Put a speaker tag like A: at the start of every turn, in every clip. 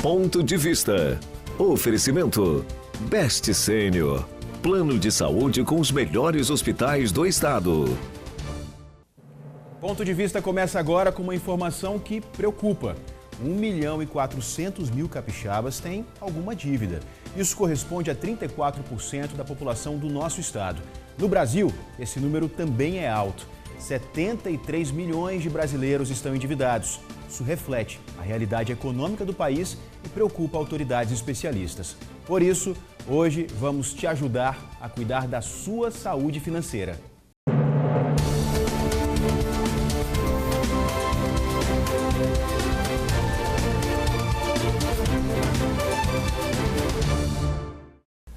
A: Ponto de Vista. Oferecimento Best Sênior. Plano de saúde com os melhores hospitais do estado.
B: Ponto de Vista começa agora com uma informação que preocupa. 1.400.000 capixabas têm alguma dívida. Isso corresponde a 34% da população do nosso estado. No Brasil, esse número também é alto. 73 milhões de brasileiros estão endividados. Isso reflete a realidade econômica do país e preocupa autoridades especialistas. Por isso, hoje vamos te ajudar a cuidar da sua saúde financeira.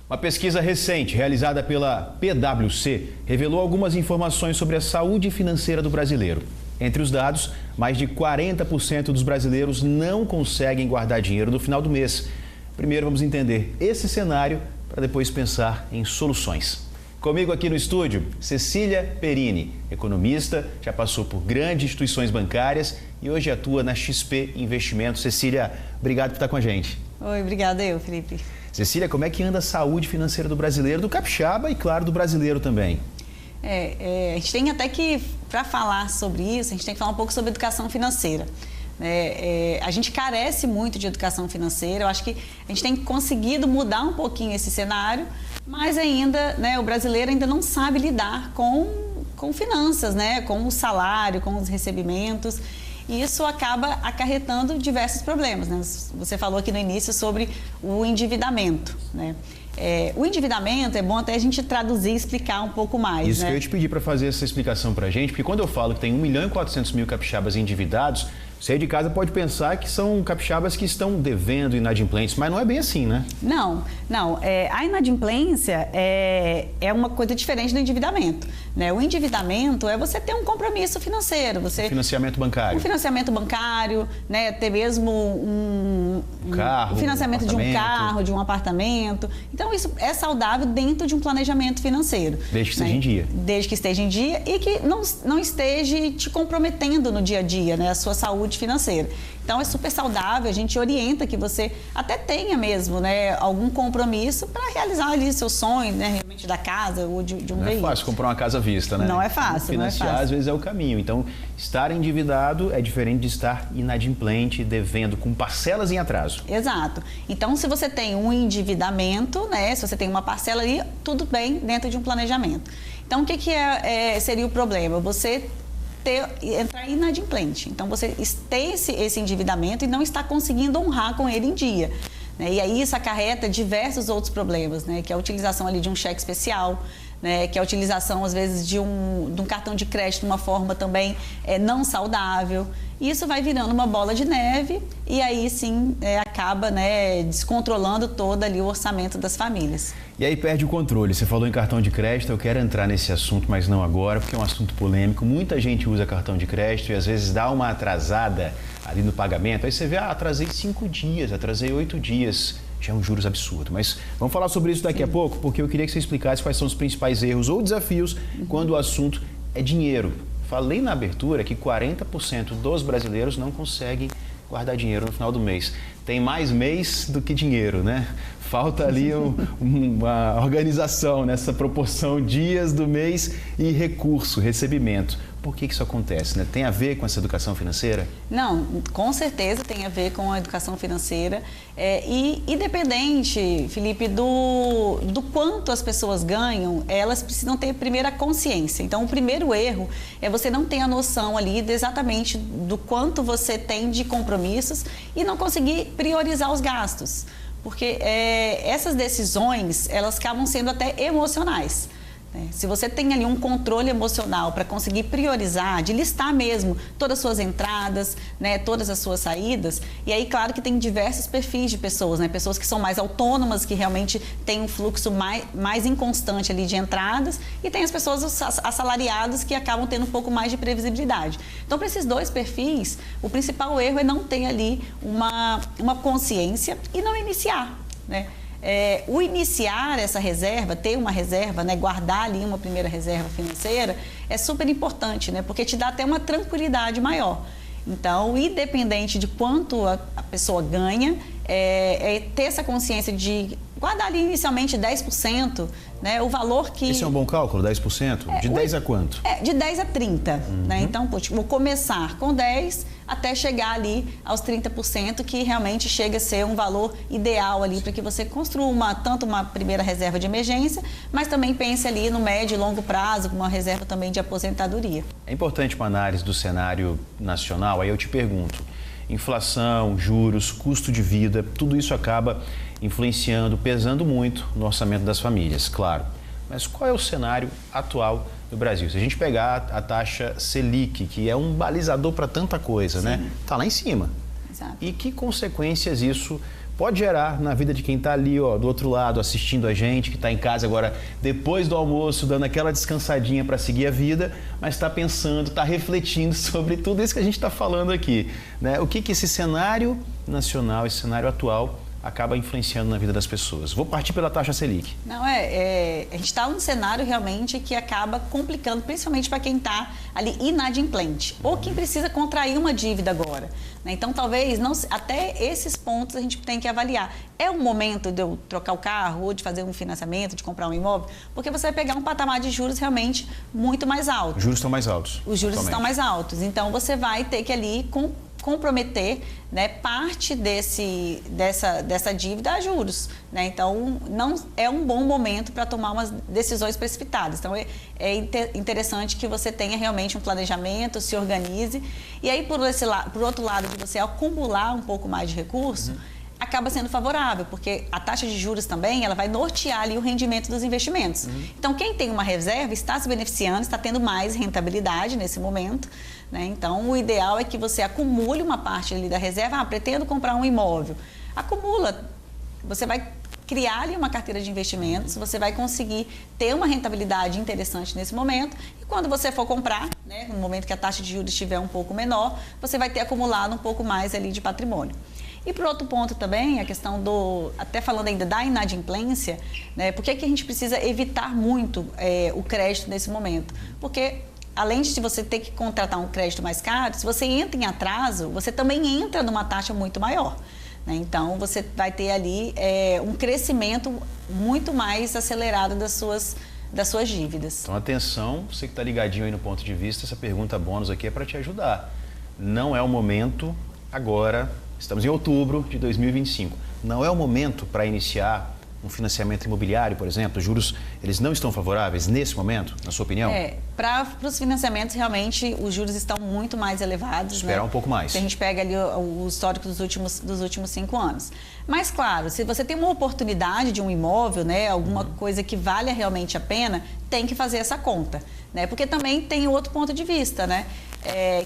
B: Uma pesquisa recente, realizada pela PwC, revelou algumas informações sobre a saúde financeira do brasileiro. Entre os dados, mais de 40% dos brasileiros não conseguem guardar dinheiro no final do mês. Primeiro vamos entender esse cenário para depois pensar em soluções. Comigo aqui no estúdio, Cecília Perini, economista, já passou por grandes instituições bancárias e hoje atua na XP Investimentos. Cecília, obrigado por estar com a gente.
C: Oi, obrigada Felipe.
B: Cecília, como é que anda a saúde financeira do brasileiro, do capixaba e, claro, do brasileiro também?
C: A gente tem até que, para falar sobre isso, a gente tem que falar um pouco sobre educação financeira. A gente carece muito de educação financeira, eu acho que a gente tem conseguido mudar um pouquinho esse cenário, mas ainda, o brasileiro ainda não sabe lidar com finanças, com o salário, com os recebimentos. E isso acaba acarretando diversos problemas, Você falou aqui no início sobre o endividamento, O endividamento é bom até a gente traduzir e explicar um pouco mais,
B: Isso que eu ia te pedir para fazer essa explicação para a gente, porque quando eu falo que tem 1.400.000 capixabas endividados, você aí de casa pode pensar que são capixabas que estão devendo inadimplentes, mas não é bem assim, né?
C: Não. A inadimplência é uma coisa diferente do endividamento. O endividamento é você ter um compromisso financeiro.
B: Financiamento bancário.
C: Um financiamento bancário, até mesmo um
B: carro,
C: financiamento de um carro, de um apartamento. Então, isso é saudável dentro de um planejamento financeiro.
B: Desde que esteja em dia.
C: Desde que esteja em dia e que não esteja te comprometendo no dia a dia, a sua saúde financeira. Então, é super saudável, a gente orienta que você até tenha mesmo, algum compromisso para realizar ali seu sonho, realmente da casa ou de um veículo.
B: Não é fácil comprar uma casa à vista, né?
C: Não é fácil,
B: Financiar, às vezes, é o caminho. Então, estar endividado é diferente de estar inadimplente, devendo, com parcelas em atraso.
C: Exato. Então, se você tem um endividamento, se você tem uma parcela ali, tudo bem dentro de um planejamento. Então, o que seria o problema? Você entrar inadimplente. Então, você tem esse endividamento e não está conseguindo honrar com ele em dia. E aí isso acarreta diversos outros problemas, que é a utilização ali de um cheque especial, que é a utilização, às vezes, de um cartão de crédito de uma forma também não saudável. E isso vai virando uma bola de neve e aí sim acaba descontrolando todo ali o orçamento das famílias.
B: E aí perde o controle. Você falou em cartão de crédito, eu quero entrar nesse assunto, mas não agora, porque é um assunto polêmico. Muita gente usa cartão de crédito e às vezes dá uma atrasada ali no pagamento. Aí você vê, atrasei 5 dias, atrasei 8 dias. Já é um juros absurdo. Mas vamos falar sobre isso daqui a pouco, porque eu queria que você explicasse quais são os principais erros ou desafios quando o assunto é dinheiro. Falei na abertura que 40% dos brasileiros não conseguem guardar dinheiro no final do mês. Tem mais mês do que dinheiro, né? Falta ali uma organização nessa proporção dias do mês e recurso, recebimento. Por que isso acontece, Tem a ver com essa educação financeira?
C: Não, com certeza tem a ver com a educação financeira. E independente, Felipe, do quanto as pessoas ganham, elas precisam ter primeiro a consciência. Então, o primeiro erro é você não ter a noção ali exatamente do quanto você tem de compromissos e não conseguir priorizar os gastos. Porque essas decisões, elas acabam sendo até emocionais. Se você tem ali um controle emocional para conseguir priorizar, de listar mesmo todas as suas entradas, todas as suas saídas, e aí claro que tem diversos perfis de pessoas, pessoas que são mais autônomas, que realmente têm um fluxo mais inconstante ali de entradas, e tem as pessoas assalariadas que acabam tendo um pouco mais de previsibilidade. Então, para esses dois perfis, o principal erro é não ter ali uma consciência e não iniciar, o iniciar essa reserva, ter uma reserva, guardar ali uma primeira reserva financeira é super importante, porque te dá até uma tranquilidade maior. Então, independente de quanto a pessoa ganha, ter essa consciência de guardar ali inicialmente 10%, né, o valor que...
B: Esse é um bom cálculo, 10%? De 10 a quanto?
C: De 10 a 30, né? Então, vou começar com 10 até chegar ali aos 30%, que realmente chega a ser um valor ideal ali para que você construa tanto uma primeira reserva de emergência, mas também pense ali no médio e longo prazo, com uma reserva também de aposentadoria.
B: É importante uma análise do cenário nacional, aí eu te pergunto, inflação, juros, custo de vida, tudo isso acaba influenciando, pesando muito no orçamento das famílias, claro. Mas qual é o cenário atual do Brasil? Se a gente pegar a taxa Selic, que é um balizador para tanta coisa,
C: Sim.
B: né? Está lá em cima.
C: Exato.
B: E que consequências isso pode gerar na vida de quem está ali, ó, do outro lado, assistindo a gente, que está em casa agora, depois do almoço, dando aquela descansadinha para seguir a vida, mas está pensando, está refletindo sobre tudo isso que a gente está falando aqui, né? O que esse cenário nacional, esse cenário atual, acaba influenciando na vida das pessoas. Vou partir pela taxa Selic.
C: Não, a gente está num cenário realmente que acaba complicando, principalmente para quem está ali inadimplente, ou quem precisa contrair uma dívida agora, né? Então, talvez, até esses pontos a gente tem que avaliar. É o momento de eu trocar o carro, ou de fazer um financiamento, de comprar um imóvel? Porque você vai pegar um patamar de juros realmente muito mais alto.
B: Os juros estão mais altos.
C: Os juros estão mais altos. Então, você vai ter que ali comprometer, né, parte dessa dívida a juros, né? Então, não é um bom momento para tomar umas decisões precipitadas. Então, é interessante que você tenha realmente um planejamento, se organize. E aí, por outro lado, de você acumular um pouco mais de recurso, acaba sendo favorável, porque a taxa de juros também, ela vai nortear ali o rendimento dos investimentos. Então, quem tem uma reserva está se beneficiando, está tendo mais rentabilidade nesse momento, né? Então, o ideal é que você acumule uma parte ali da reserva. Pretendo comprar um imóvel. Acumula. Você vai criar ali uma carteira de investimentos, você vai conseguir ter uma rentabilidade interessante nesse momento. E quando você for comprar, né, no momento que a taxa de juros estiver um pouco menor, você vai ter acumulado um pouco mais ali de patrimônio. E por outro ponto também, a questão até falando ainda da inadimplência, né, por que a gente precisa evitar muito o crédito nesse momento? Porque além de você ter que contratar um crédito mais caro, se você entra em atraso, você também entra numa taxa muito maior, né? Então, você vai ter ali um crescimento muito mais acelerado das suas dívidas.
B: Então, atenção, você que está ligadinho aí no ponto de vista, essa pergunta bônus aqui é para te ajudar. Não é o momento agora, estamos em outubro de 2025, não é o momento para iniciar um financiamento imobiliário, por exemplo? Os juros, eles não estão favoráveis nesse momento, na sua opinião?
C: Para os financiamentos, realmente, os juros estão muito mais elevados.
B: Esperar, né? Um pouco mais.
C: Se a gente pega ali o histórico dos últimos 5 anos. Mas, claro, se você tem uma oportunidade de um imóvel, né, alguma coisa que valha realmente a pena, tem que fazer essa conta, né? Porque também tem outro ponto de vista, né?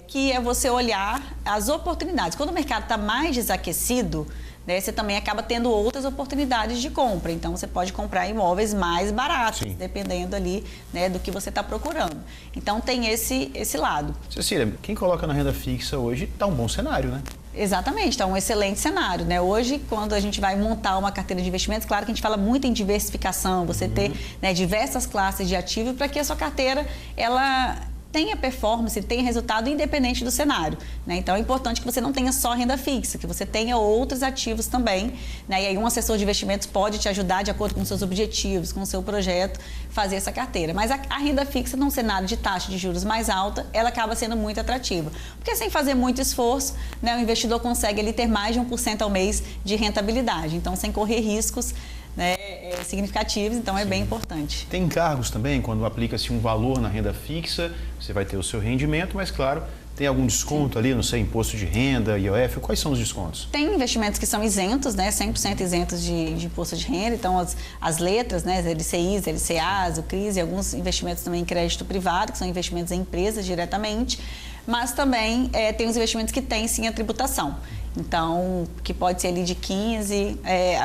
C: Que é você olhar as oportunidades. Quando o mercado está mais desaquecido, né, você também acaba tendo outras oportunidades de compra. Então, você pode comprar imóveis mais baratos, sim, dependendo ali, né, do que você está procurando. Então, tem esse lado.
B: Cecília, quem coloca na renda fixa hoje está um bom cenário, né?
C: Exatamente, está um excelente cenário, né? Hoje, quando a gente vai montar uma carteira de investimentos, claro que a gente fala muito em diversificação, você ter, né, diversas classes de ativos para que a sua carteira, ela tenha performance, tenha resultado independente do cenário, né? Então, é importante que você não tenha só renda fixa, que você tenha outros ativos também, né? E aí um assessor de investimentos pode te ajudar de acordo com os seus objetivos, com o seu projeto, fazer essa carteira. Mas a renda fixa, num cenário de taxa de juros mais alta, ela acaba sendo muito atrativa. Porque sem fazer muito esforço, né, o investidor consegue ali ter mais de 1% ao mês de rentabilidade. Então, sem correr riscos, né, significativos, então é bem importante.
B: Tem encargos também, quando aplica-se um valor na renda fixa, você vai ter o seu rendimento, mas claro, tem algum desconto, sim, ali, não sei, imposto de renda, IOF, quais são os descontos? Tem
C: investimentos que são isentos, né, 100% isentos de imposto de renda, então as letras, né, as LCIs, LCAs, o CRIs e alguns investimentos também em crédito privado, que são investimentos em empresas diretamente, mas também tem os investimentos que têm sim a tributação. Então, que pode ser ali de 15%,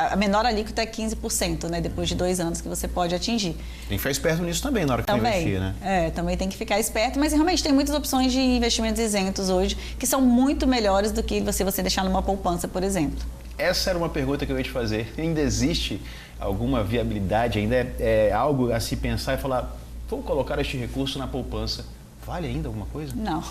C: a menor alíquota é 15%, né? Depois de 2 anos que você pode atingir.
B: Tem que ficar esperto nisso também, na hora que vai investir, né?
C: Também tem que ficar esperto, mas realmente tem muitas opções de investimentos isentos hoje que são muito melhores do que você deixar numa poupança, por exemplo.
B: Essa era uma pergunta que eu ia te fazer. Ainda existe alguma viabilidade, ainda é algo a se pensar e falar, vou colocar este recurso na poupança Vale ainda alguma coisa?
C: Não.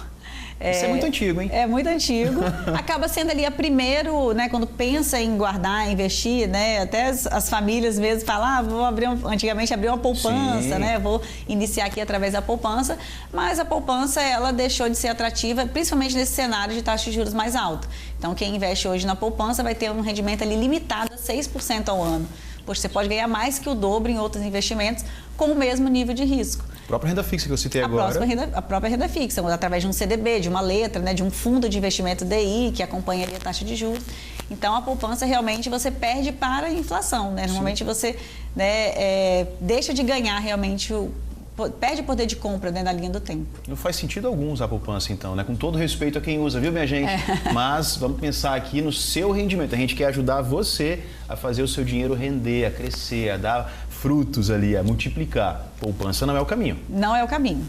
B: Isso é muito antigo, hein?
C: É muito antigo. Acaba sendo ali a primeiro, né, quando pensa em guardar, investir, né, até as famílias mesmo falam, vou abrir, antigamente abrir uma poupança,
B: Sim.
C: né, vou iniciar aqui através da poupança, mas a poupança, ela deixou de ser atrativa, principalmente nesse cenário de taxa de juros mais alta. Então, quem investe hoje na poupança vai ter um rendimento ali limitado a 6% ao ano. Poxa, você pode ganhar mais que o dobro em outros investimentos com o mesmo nível de risco.
B: A própria renda fixa que eu citei agora.
C: A própria renda fixa, através de um CDB, de uma letra, né, de um fundo de investimento DI, que acompanha ali a taxa de juros. Então, a poupança realmente você perde para a inflação, né? Normalmente você, né, deixa de ganhar realmente perde poder de compra, né, na linha do tempo.
B: Não faz sentido algum usar a poupança, então, né? Com todo respeito a quem usa, viu, minha gente? Mas vamos pensar aqui no seu rendimento. A gente quer ajudar você a fazer o seu dinheiro render, a crescer, a dar frutos ali, a multiplicar. Poupança não é o caminho.
C: Não é o caminho.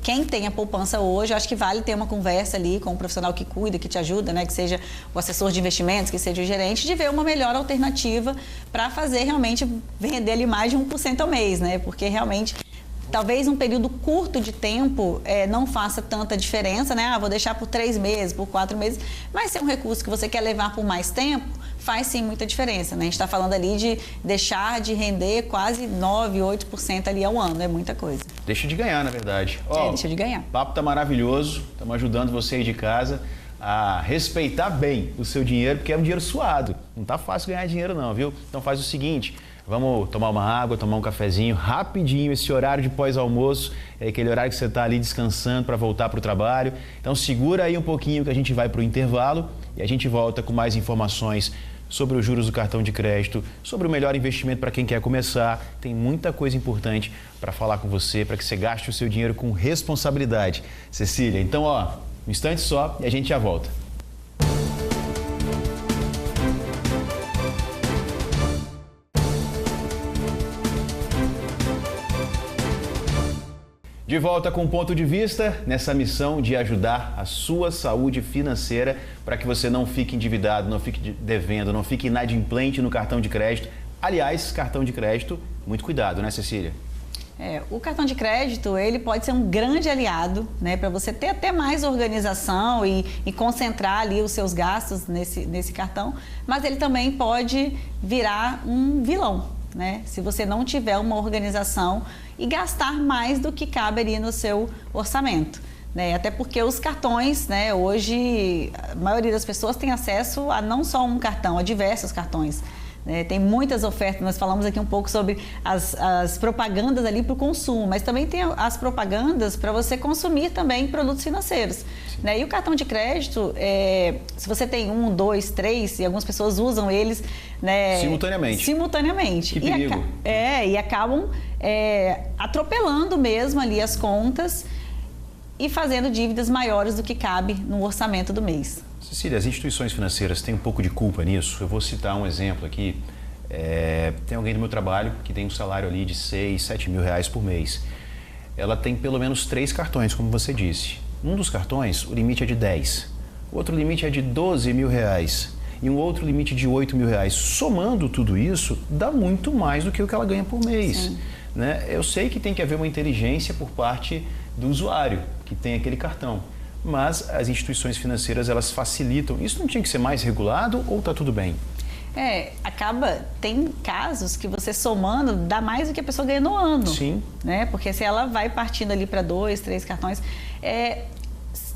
C: Quem tem a poupança hoje, eu acho que vale ter uma conversa ali com um profissional que cuida, que te ajuda, né? Que seja o assessor de investimentos, que seja o gerente, de ver uma melhor alternativa para fazer realmente render ali mais de 1% ao mês, né? Porque realmente talvez um período curto de tempo não faça tanta diferença, né? Vou deixar por 3 meses, por 4 meses, mas se é um recurso que você quer levar por mais tempo, faz sim muita diferença, né? A gente está falando ali de deixar de render quase 9, 8% ali ao ano, é muita coisa.
B: Deixa de ganhar, na verdade.
C: Deixa de ganhar.
B: O papo tá maravilhoso, estamos ajudando você aí de casa a respeitar bem o seu dinheiro, porque é um dinheiro suado, não tá fácil ganhar dinheiro não, viu? Então faz o seguinte, vamos tomar uma água, tomar um cafezinho rapidinho, esse horário de pós-almoço, é aquele horário que você está ali descansando para voltar para o trabalho. Então segura aí um pouquinho que a gente vai para o intervalo e a gente volta com mais informações sobre os juros do cartão de crédito, sobre o melhor investimento para quem quer começar. Tem muita coisa importante para falar com você, para que você gaste o seu dinheiro com responsabilidade. Cecília, então, um instante só e a gente já volta. De volta com o Ponto de Vista, nessa missão de ajudar a sua saúde financeira para que você não fique endividado, não fique devendo, não fique inadimplente no cartão de crédito. Aliás, cartão de crédito, muito cuidado, né, Cecília?
C: O cartão de crédito, ele pode ser um grande aliado, né, para você ter até mais organização e concentrar ali os seus gastos nesse cartão, mas ele também pode virar um vilão, né, se você não tiver uma organização e gastar mais do que cabe ali no seu orçamento, né? Até porque os cartões, né, hoje a maioria das pessoas tem acesso a não só um cartão, a diversos cartões. Tem muitas ofertas, nós falamos aqui um pouco sobre as propagandas ali para o consumo, mas também tem as propagandas para você consumir também produtos financeiros. Né? E o cartão de crédito, se você tem 1, 2, 3, e algumas pessoas usam eles, né, simultaneamente.
B: Que perigo.
C: E acabam atropelando mesmo ali as contas e fazendo dívidas maiores do que cabe no orçamento do mês.
B: Cecília, as instituições financeiras têm um pouco de culpa nisso. Eu vou citar um exemplo aqui. Tem alguém do meu trabalho que tem um salário ali de 6, 7 mil reais por mês. Ela tem pelo menos 3 cartões, como você disse. Um dos cartões, o limite é de 10. O outro limite é de 12 mil reais. E um outro limite de 8 mil reais. Somando tudo isso, dá muito mais do que o que ela ganha por mês. Né? Eu sei que tem que haver uma inteligência por parte do usuário que tem aquele cartão. Mas as instituições financeiras, elas facilitam. Isso não tinha que ser mais regulado ou está tudo bem? Tem casos que você somando dá mais do que a pessoa ganha no ano. Sim.
C: Né? Porque se ela vai partindo ali para 2, 3 cartões,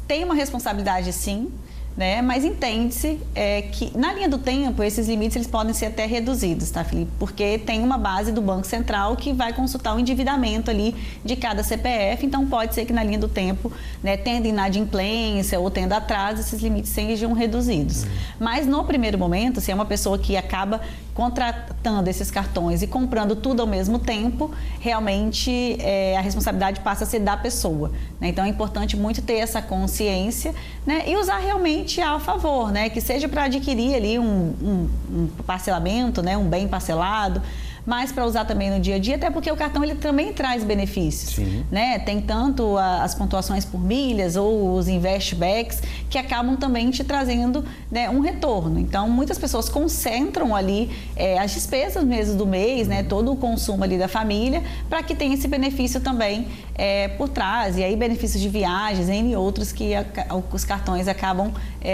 C: tem uma responsabilidade sim, né? Mas entende-se que na linha do tempo esses limites eles podem ser até reduzidos, tá, Felipe? Porque tem uma base do Banco Central que vai consultar o endividamento ali de cada CPF, então pode ser que na linha do tempo, né, tendo inadimplência ou tendo atraso, esses limites sejam reduzidos. Mas no primeiro momento, se é uma pessoa que acaba contratando esses cartões e comprando tudo ao mesmo tempo, realmente a responsabilidade passa a ser da pessoa, né? Então é importante muito ter essa consciência, né, e usar realmente a favor, né? Que seja para adquirir ali um parcelamento, né? Um bem parcelado, mas para usar também no dia a dia, até porque o cartão ele também traz benefícios.
B: Sim.
C: Né? Tem tanto as pontuações por milhas ou os investbacks que acabam também te trazendo, né, um retorno. Então, muitas pessoas concentram ali as despesas mesmo do mês, né, todo o consumo ali da família, para que tenha esse benefício também por trás. E aí benefícios de viagens, entre outros que os cartões acabam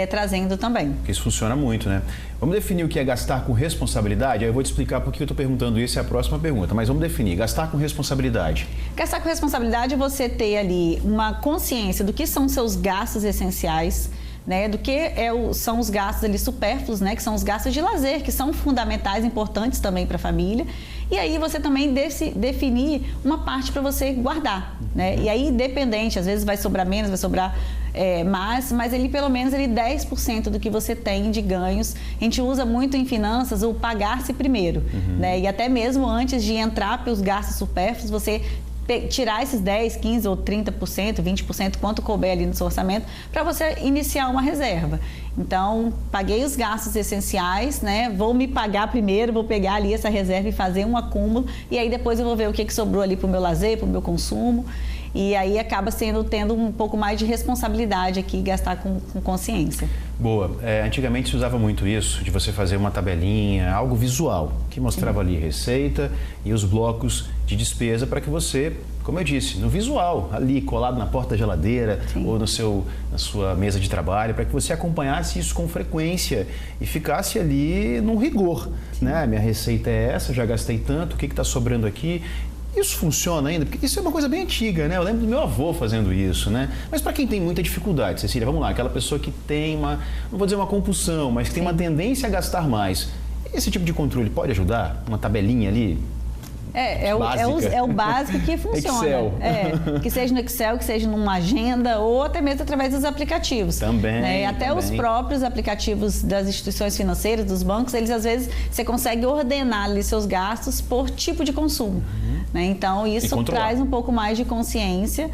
C: trazendo também.
B: Porque isso funciona muito, né? Vamos definir o que é gastar com responsabilidade? Aí eu vou te explicar por que eu estou perguntando isso, é a próxima pergunta. Mas vamos definir, gastar com responsabilidade.
C: Gastar com responsabilidade é você ter ali uma consciência do que são seus gastos essenciais, né, do que são os gastos ali supérfluos, né, que são os gastos de lazer, que são fundamentais, importantes também para a família. E aí você também definir uma parte para você guardar, né? E aí, independente, às vezes vai sobrar menos, vai sobrar mais, mas ele pelo menos 10% do que você tem de ganhos. A gente usa muito em finanças o pagar-se primeiro, né? E até mesmo antes de entrar pelos gastos supérfluos, você tirar esses 10%, 15% ou 30%, 20%, quanto couber ali no seu orçamento, para você iniciar uma reserva. Então, paguei os gastos essenciais, né? Vou me pagar primeiro, vou pegar ali essa reserva e fazer um acúmulo, e aí depois eu vou ver o que sobrou ali para o meu lazer, para o meu consumo. E aí acaba tendo um pouco mais de responsabilidade aqui, gastar com consciência.
B: Boa. Antigamente se usava muito isso, de você fazer uma tabelinha, algo visual, que mostrava ali receita e os blocos de despesa para que você, como eu disse, no visual, ali colado na porta da geladeira ou na sua mesa de trabalho, para que você acompanhasse isso com frequência e ficasse ali num rigor, né? Minha receita é essa, já gastei tanto, o que está sobrando aqui? Isso funciona ainda? Porque isso é uma coisa bem antiga, né? Eu lembro do meu avô fazendo isso, né? Mas para quem tem muita dificuldade, Cecília, vamos lá, aquela pessoa que tem não vou dizer uma compulsão, mas que tem uma tendência a gastar mais, esse tipo de controle pode ajudar? Uma tabelinha ali?
C: É o básico que funciona.
B: Excel.
C: Que seja no Excel, que seja numa agenda ou até mesmo através dos aplicativos.
B: Também.
C: Né? Até os próprios aplicativos das instituições financeiras, dos bancos, eles às vezes você consegue ordenar ali seus gastos por tipo de consumo. Né? Então isso traz um pouco mais de consciência.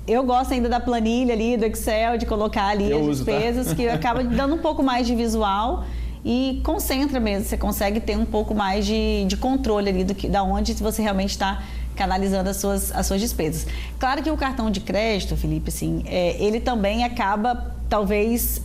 C: Eu gosto ainda da planilha ali, do Excel, de colocar ali as despesas, que acaba dando um pouco mais de visual. E concentra mesmo, você consegue ter um pouco mais de controle ali da onde você realmente está canalizando as suas despesas. Claro que o cartão de crédito, Felipe, assim, ele também acaba, talvez,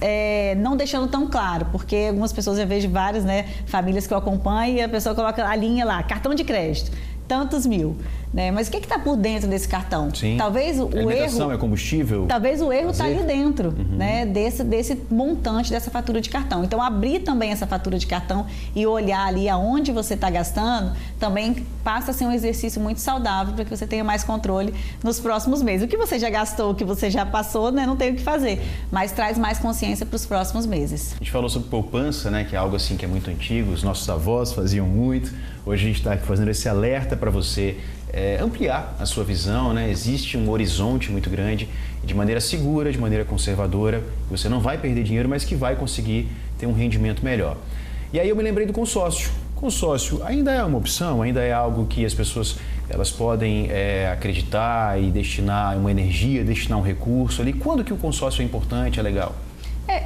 C: não deixando tão claro, porque algumas pessoas, eu vejo várias, né, famílias que eu acompanho, e a pessoa coloca a linha lá, cartão de crédito, tantos mil. Né? Mas o que está por dentro desse cartão?
B: Sim.
C: Talvez o erro...
B: é combustível?
C: Talvez o erro está ali dentro, né? desse montante dessa fatura de cartão. Então, abrir também essa fatura de cartão e olhar ali aonde você está gastando, também passa a ser um exercício muito saudável para que você tenha mais controle nos próximos meses. O que você já gastou, o que você já passou, né? Não tem o que fazer, mas traz mais consciência para os próximos meses.
B: A gente falou sobre poupança, né? Que é algo assim que é muito antigo, os nossos avós faziam muito. Hoje a gente está aqui fazendo esse alerta para você ampliar a sua visão, né? Existe um horizonte muito grande, de maneira segura, de maneira conservadora, que você não vai perder dinheiro, mas que vai conseguir ter um rendimento melhor. E aí eu me lembrei do consórcio. Consórcio ainda é uma opção, ainda é algo que as pessoas elas podem acreditar e destinar uma energia, destinar um recurso ali. Quando que o consórcio é importante, é legal?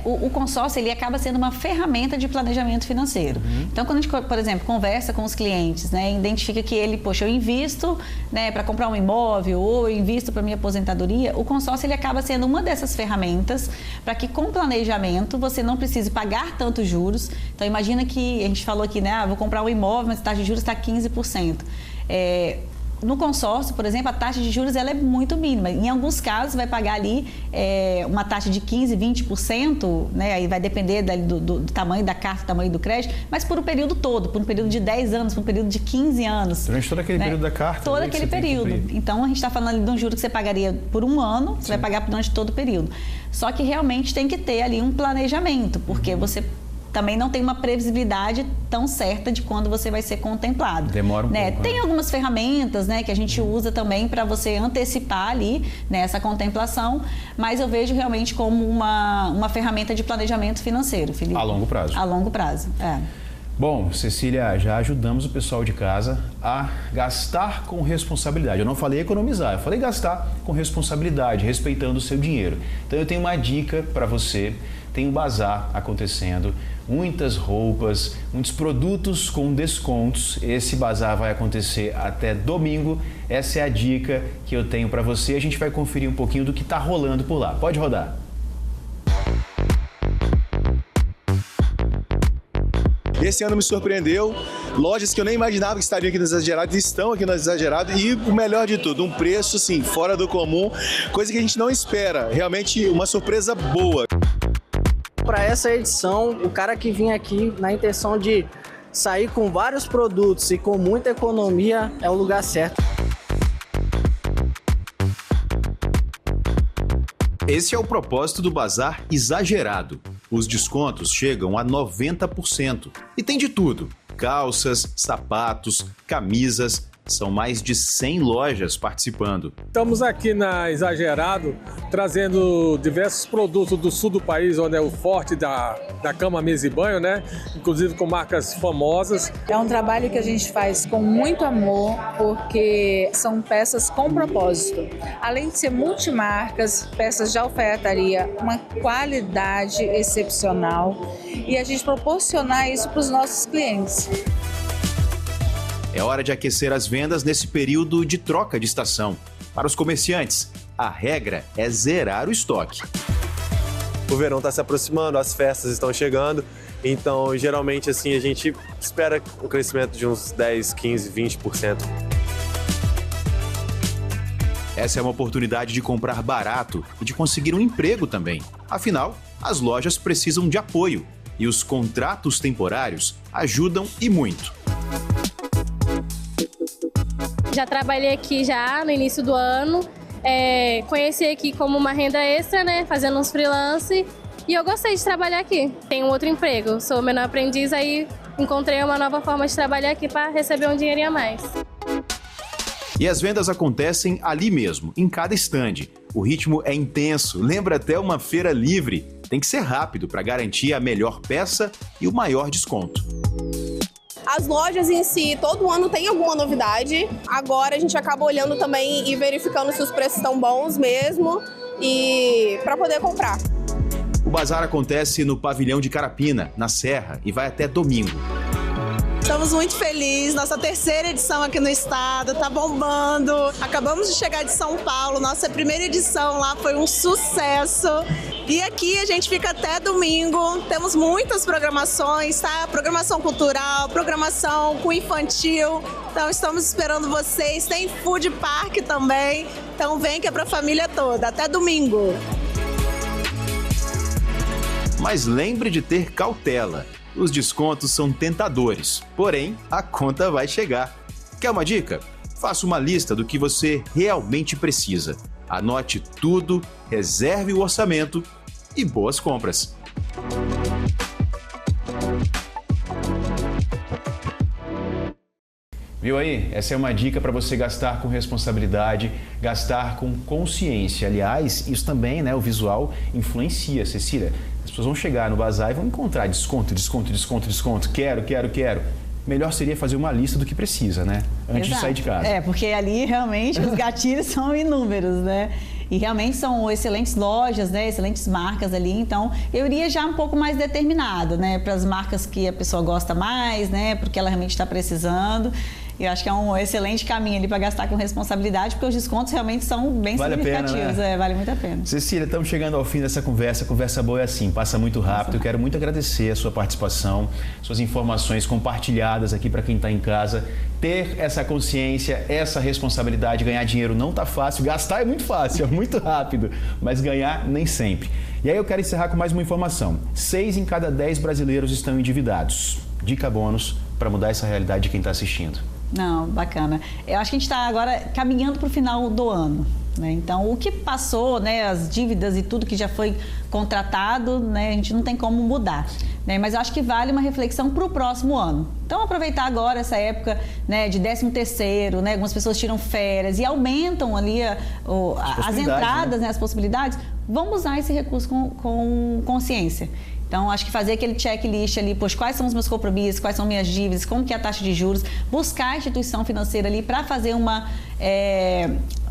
C: O consórcio, ele acaba sendo uma ferramenta de planejamento financeiro. Então, quando a gente, por exemplo, conversa com os clientes, né, identifica que eu invisto, né, para comprar um imóvel ou eu invisto para minha aposentadoria, o consórcio ele acaba sendo uma dessas ferramentas para que com planejamento você não precise pagar tantos juros. Então, imagina que a gente falou aqui, né, vou comprar um imóvel, mas a taxa de juros está 15%. No consórcio, por exemplo, a taxa de juros ela é muito mínima. Em alguns casos, vai pagar ali uma taxa de 15%, 20%, né? Aí vai depender do tamanho da carta, do tamanho do crédito, mas por um período todo, por um período de 10 anos, por um período de 15 anos.
B: Durante todo aquele período da carta.
C: Todo aquele período. Então, a gente está falando ali de um juro que você pagaria por um ano, você vai pagar durante todo o período. Só que realmente tem que ter ali um planejamento, porque você também não tem uma previsibilidade tão certa de quando você vai ser contemplado.
B: Demora um pouco.
C: Tem algumas ferramentas, né, que a gente usa também para você antecipar ali, né, essa contemplação, mas eu vejo realmente como uma ferramenta de planejamento financeiro, Felipe.
B: A longo prazo.
C: A longo prazo,
B: Bom, Cecília, já ajudamos o pessoal de casa a gastar com responsabilidade. Eu não falei economizar, eu falei gastar com responsabilidade, respeitando o seu dinheiro. Então eu tenho uma dica para você. Tem um bazar acontecendo, muitas roupas, muitos produtos com descontos. Esse bazar vai acontecer até domingo. Essa é a dica que eu tenho para você. A gente vai conferir um pouquinho do que está rolando por lá. Pode rodar.
D: Esse ano me surpreendeu. Lojas que eu nem imaginava que estariam aqui no Exagerado estão aqui no Exagerado e o melhor de tudo, um preço assim, fora do comum, coisa que a gente não espera. Realmente uma surpresa boa.
E: Para essa edição, o cara que vinha aqui na intenção de sair com vários produtos e com muita economia é o lugar certo.
F: Esse é o propósito do Bazar Exagerado. Os descontos chegam a 90%. E tem de tudo: calças, sapatos, camisas. São mais de 100 lojas participando.
G: Estamos aqui na Exagerado, trazendo diversos produtos do sul do país, onde é o forte da cama, mesa e banho, né? Inclusive com marcas famosas.
H: É um trabalho que a gente faz com muito amor, porque são peças com propósito. Além de ser multimarcas, peças de alfaiataria, uma qualidade excepcional, e a gente proporcionar isso para os nossos clientes.
F: É hora de aquecer as vendas nesse período de troca de estação. Para os comerciantes, a regra é zerar o estoque.
I: O verão está se aproximando, as festas estão chegando, então geralmente assim a gente espera um crescimento de uns 10, 15, 20%.
F: Essa é uma oportunidade de comprar barato e de conseguir um emprego também. Afinal, as lojas precisam de apoio e os contratos temporários ajudam e muito.
J: Já trabalhei aqui já no início do ano, conheci aqui como uma renda extra, né, fazendo uns freelance, e eu gostei de trabalhar aqui. Tenho outro emprego, sou menor aprendiz, aí encontrei uma nova forma de trabalhar aqui para receber um dinheirinho a mais.
F: E as vendas acontecem ali mesmo, em cada estande. O ritmo é intenso, lembra até uma feira livre. Tem que ser rápido para garantir a melhor peça e o maior desconto.
K: As lojas em si, todo ano tem alguma novidade. Agora a gente acaba olhando também e verificando se os preços estão bons mesmo e para poder comprar.
F: O bazar acontece no pavilhão de Carapina, na Serra, e vai até domingo.
L: Estamos muito felizes, nossa terceira edição aqui no estado, tá bombando. Acabamos de chegar de São Paulo, nossa primeira edição lá foi um sucesso. E aqui a gente fica até domingo, temos muitas programações, tá? Programação cultural, programação com infantil. Então estamos esperando vocês, tem food park também. Então vem que é pra família toda, até domingo.
F: Mas lembre de ter cautela. Os descontos são tentadores, porém, a conta vai chegar. Quer uma dica? Faça uma lista do que você realmente precisa. Anote tudo, reserve o orçamento e boas compras.
B: Viu aí? Essa é uma dica para você gastar com responsabilidade, gastar com consciência. Aliás, isso também, né, o visual influencia, Cecília. As pessoas vão chegar no bazar e vão encontrar desconto, quero. Melhor seria fazer uma lista do que precisa, né? Antes de sair de casa.
C: Porque ali realmente os gatilhos são inúmeros, né? E realmente são excelentes lojas, né? Excelentes marcas ali. Então, eu iria já um pouco mais determinado, né? Para as marcas que a pessoa gosta mais, né? Porque ela realmente está precisando. E eu acho que é um excelente caminho ali para gastar com responsabilidade, porque os descontos realmente são bem significativos. Pena, né? Vale muito a pena.
B: Cecília, estamos chegando ao fim dessa conversa. A conversa boa é assim, passa muito rápido. Eu quero muito agradecer a sua participação, suas informações compartilhadas aqui para quem está em casa. Ter essa consciência, essa responsabilidade, ganhar dinheiro não está fácil, gastar é muito fácil, é muito rápido, mas ganhar nem sempre. E aí eu quero encerrar com mais uma informação. 6 em cada 10 brasileiros estão endividados. Dica bônus para mudar essa realidade de quem está assistindo.
C: Não, bacana. Eu acho que a gente está agora caminhando para o final do ano, né? Então, o que passou, né, as dívidas e tudo que já foi contratado, né, a gente não tem como mudar, né? Mas eu acho que vale uma reflexão para o próximo ano. Então, aproveitar agora essa época, né, de 13º, né, algumas pessoas tiram férias e aumentam ali as entradas, né, as possibilidades. Vamos usar esse recurso com consciência. Então, acho que fazer aquele checklist ali, pois quais são os meus compromissos, quais são minhas dívidas, como que é a taxa de juros, buscar a instituição financeira ali para fazer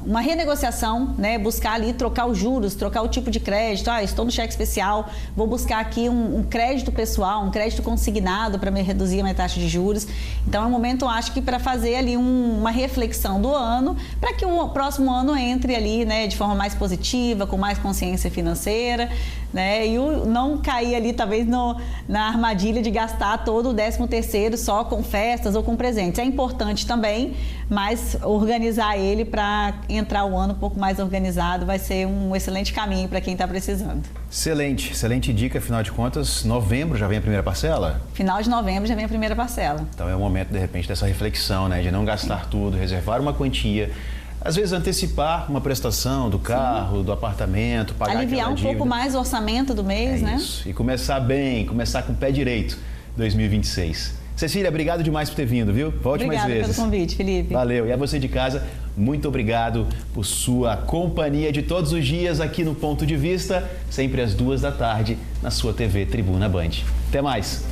C: uma renegociação, né? Buscar ali trocar os juros, trocar o tipo de crédito. Estou no cheque especial, vou buscar aqui um crédito pessoal, um crédito consignado para me reduzir a minha taxa de juros. Então é um momento, acho que, para fazer ali uma reflexão do ano, para que o próximo ano entre ali, né, de forma mais positiva, com mais consciência financeira, né? E não cair ali, talvez, na armadilha de gastar todo o 13º só com festas ou com presentes. É importante também, mas organizar ele para entrar o ano um pouco mais organizado vai ser um excelente caminho para quem está precisando.
B: Excelente dica. Afinal de contas, novembro já vem a primeira parcela?
C: Final de novembro já vem a primeira parcela.
B: Então é o momento, de repente, dessa reflexão, né? De não gastar tudo, reservar uma quantia. Às vezes antecipar uma prestação do carro, do apartamento, pagar
C: aliviar
B: aquela dívida.
C: Pouco mais o orçamento do mês, né?
B: Isso. E começar bem, começar com o pé direito 2026. Cecília, obrigado demais por ter vindo, viu? Volte mais vezes.
C: Obrigada pelo convite, Felipe.
B: Valeu. E a você de casa, muito obrigado por sua companhia de todos os dias aqui no Ponto de Vista, sempre às 14h, na sua TV Tribuna Band. Até mais.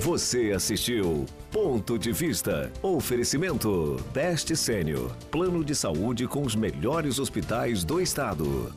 A: Você assistiu Ponto de Vista. Oferecimento Best Sênior. Plano de saúde com os melhores hospitais do estado.